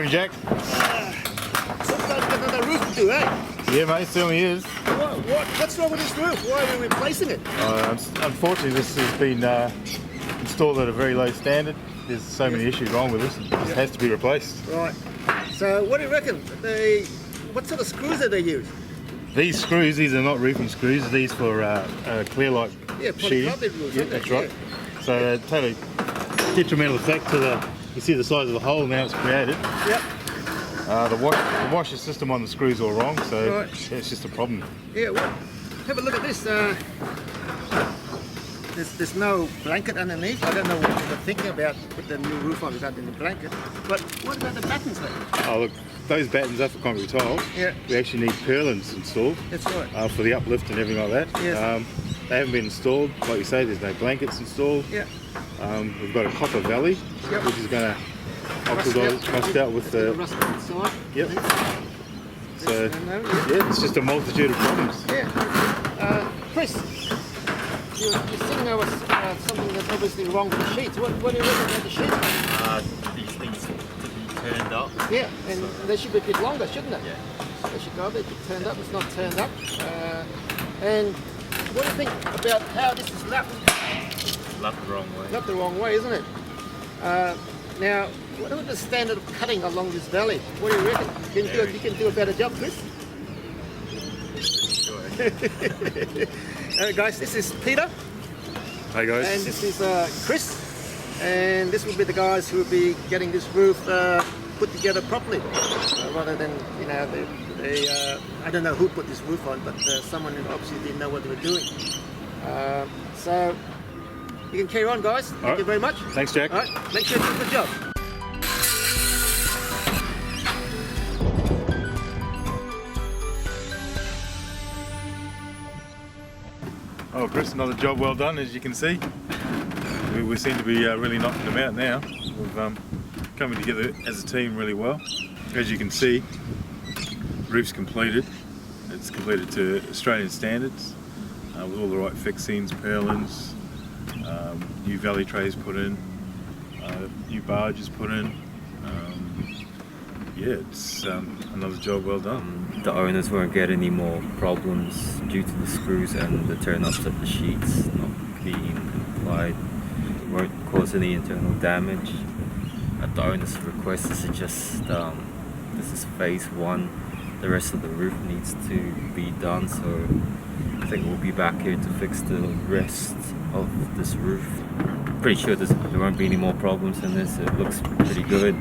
Morning, Jack. Some guy's got another roof to do, eh? Yeah, mate, certainly is. What's wrong with this roof? Why are we replacing it? Unfortunately, this has been installed at a very low standard. There's so many issues wrong with this. It just has to be replaced. Right. So what do you reckon? What sort of screws do they use? These screws, these are not roofing screws. These for clear light sheeting. Polycarbonate roofs. Yeah, that's right. So totally detrimental effect to the. You see the size of the hole now it's created. Yep. The washer system on the screws all wrong, so Right. yeah, it's just a problem. Yeah. Well, have a look at this. There's no blanket underneath. I don't know what they were thinking about putting the new roof on without any blanket. But what about the battens then? Oh look, those battens are for concrete tile. Yeah. We actually need purlins installed. That's right. For the uplift and everything like that. Yes. They haven't been installed. Like you say, there's no blankets installed. Yeah. We've got a copper valley, Yep. which is going to rust out with the. rust inside. Yep. So Yeah. yeah, it's just a multitude of problems. Yeah. Chris, you're sitting over something that's obviously wrong with the sheets. What do you reckon about the sheets? These things to be turned up. Yeah, and they should be a bit longer, shouldn't they? Yeah. They should go, they should be turned up. It's not turned up. And what do you think about how this is lapped? Left the wrong way. Not the wrong way, isn't it? Now, what is the standard of cutting along this valley? What do you reckon? You can do a better job, Chris? Sure. Guys, this is Peter, Hey guys. and this is Chris, and this will be the guys who will be getting this roof put together properly, rather than, you know, I don't know who put this roof on, but someone who obviously didn't know what they were doing. So you can carry on, guys. Thank you very much. Thanks, Jack. All right, make sure you do a good job. Oh, Chris, another job well done, as you can see. We seem to be really knocking them out now. We've coming together as a team really well. As you can see, roof's completed. It's completed to Australian standards with all the right fixings, purlins, new valley trays put in, new barges put in. Yeah, it's another job well done. The owners won't get any more problems due to the screws and the turn-ups of the sheets not being applied. It won't cause any internal damage. At the owner's request, this is phase one. The rest of the roof needs to be done, so I think we'll be back here to fix the rest of this roof. Pretty sure there won't be any more problems in this. It looks pretty good.